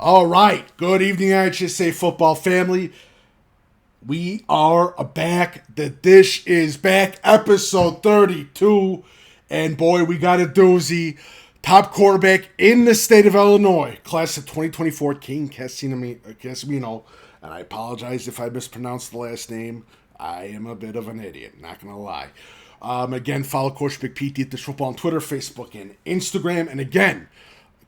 All right. Good evening, IHSA football family. We are back. The dish is back. Episode 32. And boy, we got a doozy. Top quarterback in the state of Illinois. Class of 2024, Caden Casimino. And I apologize if I mispronounced the last name. I am a bit of an idiot, not going to lie. Again, follow Coach Big Pete at Dish Football on Twitter, Facebook, and Instagram. And again,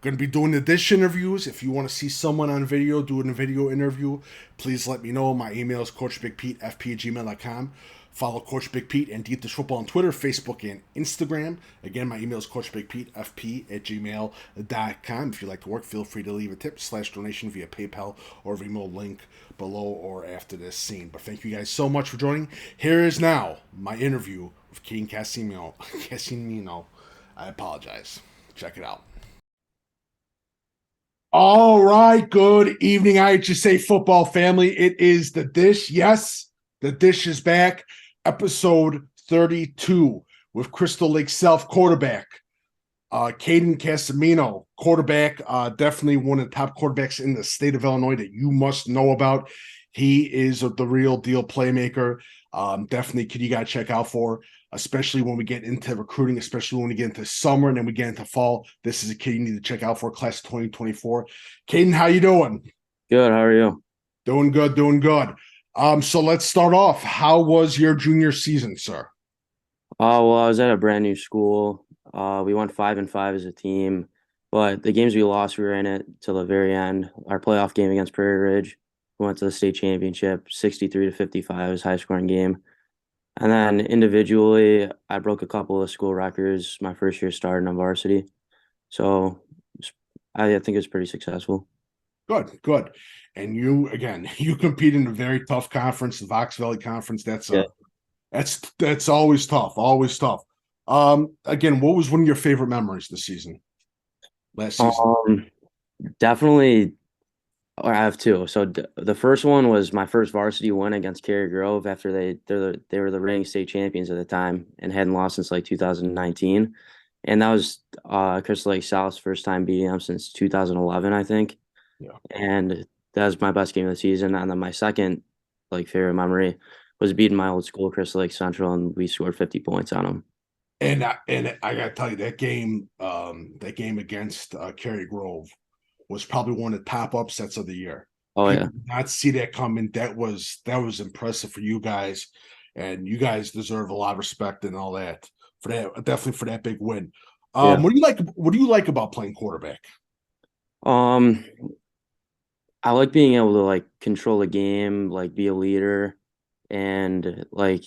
going to be doing the dish interviews. If you want to see someone on video doing a video interview, please let me know. My email is coachbigpetefp@gmail.com. Follow Coach Big Pete and Deep Dish Football on Twitter, Facebook, and Instagram. Again, my email is coachbigpetefp@gmail.com. If you'd like to work, feel free to leave a tip/donation via PayPal or Venmo link below or after this scene. But thank you guys so much for joining. Here is now my interview with Caden Casimino. I apologize. Check it out. All right, good evening, IHSA football family. It is The Dish. Yes, The Dish is back. Episode 32 with Crystal Lake South quarterback, Caden Casimino, quarterback, definitely one of the top quarterbacks in the state of Illinois that you must know about. He is the real deal playmaker. Definitely kid you got to check out for, especially when we get into recruiting, especially when we get into summer and then we get into fall. This is a kid you need to check out for, class of 2024. Caden, how you doing? Good. How are you? Doing good, doing good. So let's start off. How was your junior season, sir? Well, I was at a brand new school. We went 5-5 as a team, but the games we lost, we were in it till the very end. Our playoff game against Prairie Ridge, we went to the state championship, 63-55, was a high scoring game. And then individually, I broke a couple of school records my first year starting on varsity. So I think it was pretty successful. Good, good. And you, again, you compete in a very tough conference, the Vox Valley Conference. Yeah. That's always tough, always tough. Again, what was one of your favorite memories this season, last season? Um, Definitely. Or I have two. So the first one was my first varsity win against Cary Grove after they were the reigning state champions at the time and hadn't lost since like 2019, and that was Crystal Lake South's first time beating them since 2011, I think. Yeah. And that was my best game of the season. And then my second like favorite memory was beating my old school, Crystal Lake Central, and we scored 50 points on them. And I gotta tell you, that game against Cary Grove was probably one of the top upsets of the year. Oh People yeah, did not see that coming. That was impressive for you guys, and you guys deserve a lot of respect and all that for that. Definitely for that big win. yeah. What do you like? What do you like about playing quarterback? Um, I like being able to like control the game, like be a leader, and like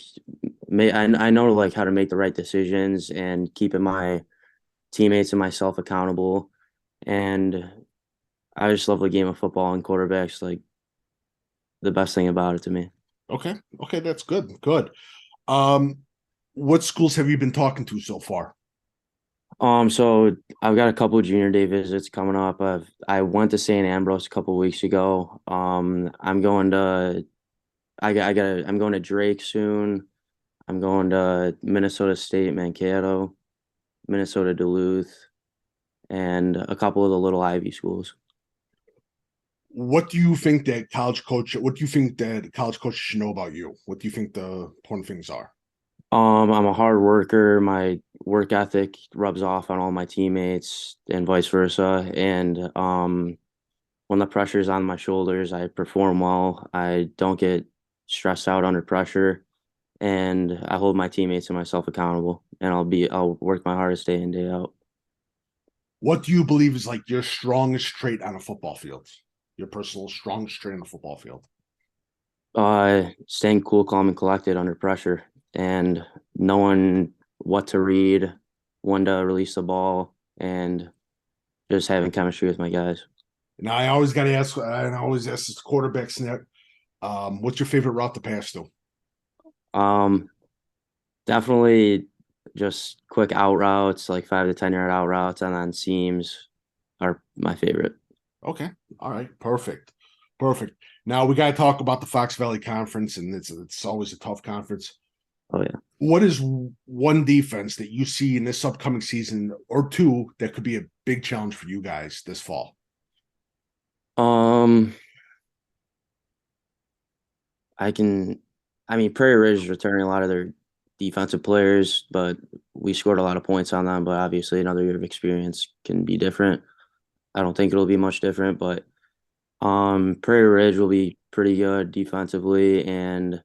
I know like how to make the right decisions and keeping my teammates and myself accountable. And I just love the game of football, and quarterbacks like the best thing about it to me. Okay, okay, that's good. Good. Um, what schools have you been talking to so far? So I've got a couple of junior day visits coming up. I went to St. Ambrose a couple of weeks ago. I'm going to I'm going to Drake soon. I'm going to Minnesota State, Mankato, Minnesota Duluth, and a couple of the little Ivy schools. What do you think that college coach? What do you think that college coaches should know about you? What do you think the important things are? I'm a hard worker. My work ethic rubs off on all my teammates and vice versa. And when the pressure's on my shoulders, I perform well. I don't get stressed out under pressure, and I hold my teammates and myself accountable. And I'll work my hardest day in, day out. What do you believe is like your strongest trait on a football field? Your personal strongest trait on the football field? Staying cool, calm, and collected under pressure, and knowing what to read, when to release the ball, and just having chemistry with my guys. Now I always got to ask. I always ask this quarterback snap. What's your favorite route to pass to? Um, Definitely just quick out routes, like 5 to 10 yard out routes, and then seams are my favorite. Okay, all right, perfect, perfect. Now we got to talk about the Fox Valley Conference, and it's always a tough conference. Oh yeah. What is one defense that you see in this upcoming season or two that could be a big challenge for you guys this fall? Um, I can, I mean, Prairie Ridge is returning a lot of their defensive players, but we scored a lot of points on them. But obviously, another year of experience can be different. I don't think it'll be much different, but Prairie Ridge will be pretty good defensively, and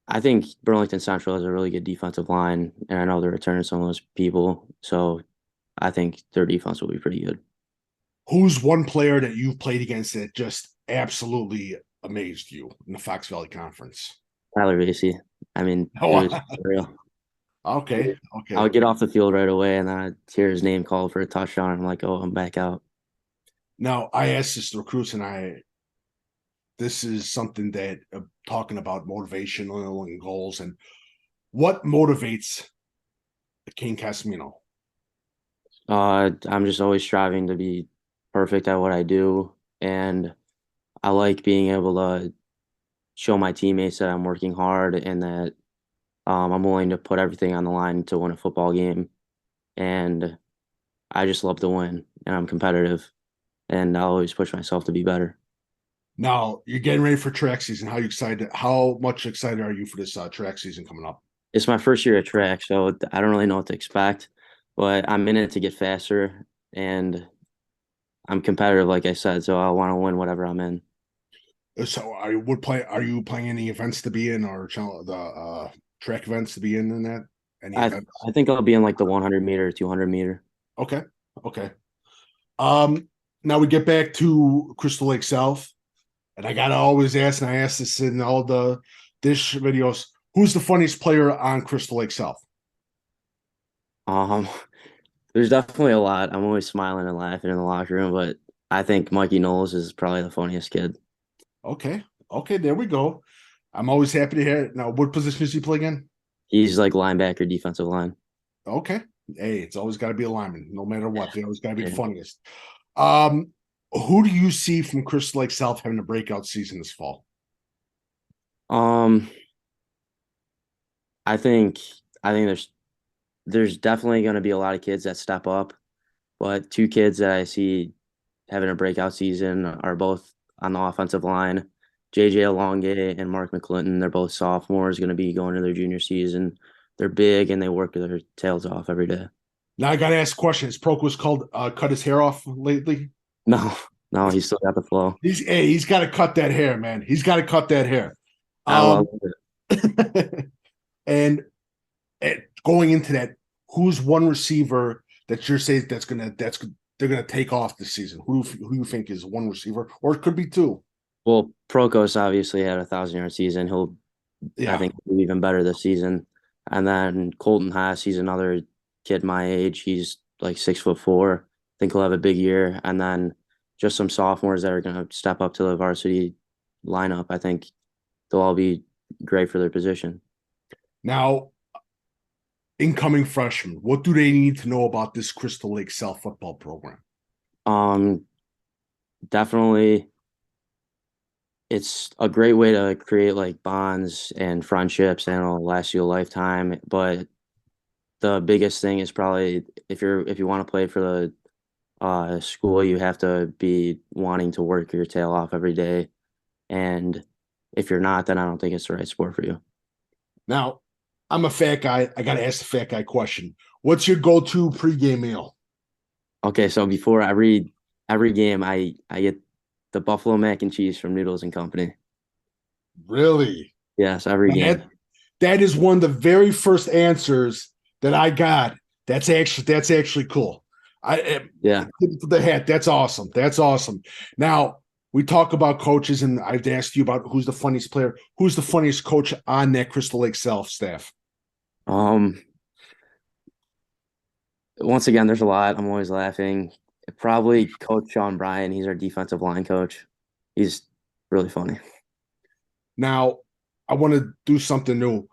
I think Burlington Central has a really good defensive line, and I know they're returning some of those people, so I think their defense will be pretty good. Who's one player that you've played against that just absolutely amazed you in the Fox Valley Conference? Tyler Vasey, I mean, it Oh, was real. okay, I okay. would get off the field right away, and then I'd hear his name called for a touchdown. And I'm like, oh, I'm back out. Now, I asked this to recruits, and this is something that talking about motivational and goals, and what motivates Caden Casimino? I'm just always striving to be perfect at what I do, and I like being able to show my teammates that I'm working hard and that I'm willing to put everything on the line to win a football game. And I just love to win, and I'm competitive, and I always push myself to be better. Now you're getting ready for track season. How you excited? How much excited are you for this track season coming up? It's my first year at track, so I don't really know what to expect, but I'm in it to get faster, and I'm competitive, like I said, so I want to win whatever I'm in. So, Are you playing any events to be in, or the track events to be in that? Any I events? I think I'll be in like the 100 meter, 200 meter. Okay, okay. Um, Now we get back to Crystal Lake South, and I gotta always ask, and I ask this in all the dish videos: who's the funniest player on Crystal Lake South? Um, there's definitely a lot. I'm always smiling and laughing in the locker room, but I think Mikey Knowles is probably the funniest kid. Okay, okay, there we go. I'm always happy to hear it. Now, what position does he play again? He's like linebacker, defensive line. Okay, hey, it's always got to be a lineman, no matter what. They always got to be the Yeah. funniest. Um, who do you see from Crystal Lake South having a breakout season this fall? Um, I think I think there's definitely going to be a lot of kids that step up, but two kids that I see having a breakout season are both on the offensive line. JJ Alonge and Mark McClinton, they're both sophomores, going to be going to their junior season. They're big and they work their tails off every day. Now I got to ask a question. Has Proko's called cut his hair off lately? No, no, he's still got the flow. He's got to cut that hair, man. He's got to cut that hair. I love Um, it. and going into that, who's one receiver that you're saying that's they're gonna take off this season? Who you think is one receiver, or it could be two? Well, Prokos obviously had a 1,000 yard season. I Yeah. think, he'll be even better this season. And then Colton Haas, he's another kid my age. He's like 6'4". I think he'll have a big year. And then just some sophomores that are going to step up to the varsity lineup. I think they'll all be great for their position. Now, incoming freshmen, what do they need to know about this Crystal Lake South football program? Um, Definitely, it's a great way to create like bonds and friendships, and it'll last you a lifetime. But the biggest thing is probably if you want to play for the school, you have to be wanting to work your tail off every day. And if you're not, then I don't think it's the right sport for you. Now, I'm a fat guy. I got to ask the fat guy question. What's your go-to pregame meal? Okay, so before every game, I get the buffalo mac and cheese from Noodles and Company. Really? Yes, every Now game. that is one of the very first answers that I got. That's actually cool. Yeah. The hat. That's awesome. That's awesome. Now we talk about coaches, and I've asked you about who's the funniest player. Who's the funniest coach on that Crystal Lake South staff? Um, Once again, there's a lot. I'm always laughing. Probably Coach Sean Bryan. He's our defensive line coach. He's really funny. Now I want to do something new.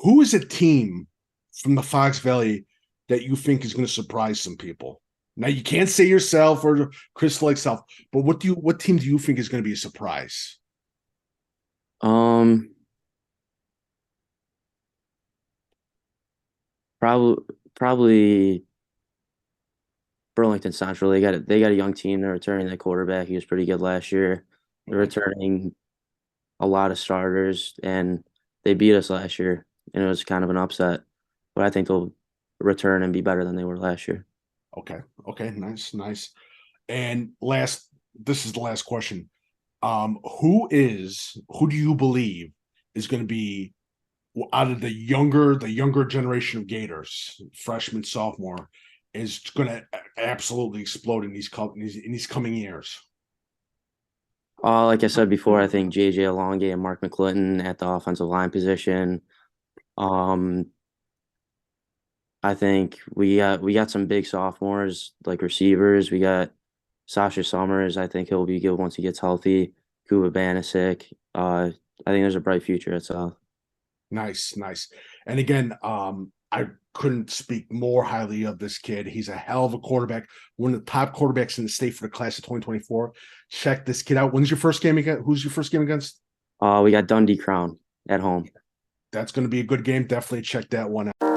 Who is a team from the Fox Valley that you think is going to surprise some people? Now you can't say yourself or Crystal Lake South, but what team do you think is going to be a surprise? Um, probably Burlington Central. They got a young team. They're returning their quarterback. He was pretty good last year. They're Mhm. returning a lot of starters, and they beat us last year, and it was kind of an upset. But I think they'll return and be better than they were last year. Okay. Okay. Nice. Nice. And this is the last question. Who do you believe is going to be out of the younger generation of Gators, freshman, sophomore, is going to absolutely explode in these coming years? Like I said before, I think JJ Alonge and Mark McClinton at the offensive line position. Um, I think we got some big sophomores like receivers. We got Sasha Summers. I think he'll be good once he gets healthy. Kuba Banisic. I think there's a bright future at South. Nice, nice. And again, I couldn't speak more highly of this kid. He's a hell of a quarterback, one of the top quarterbacks in the state for the class of 2024. Check this kid out. When's your first game against? Who's your first game against? We got Dundee Crown at home. That's going to be a good game. Definitely check that one out.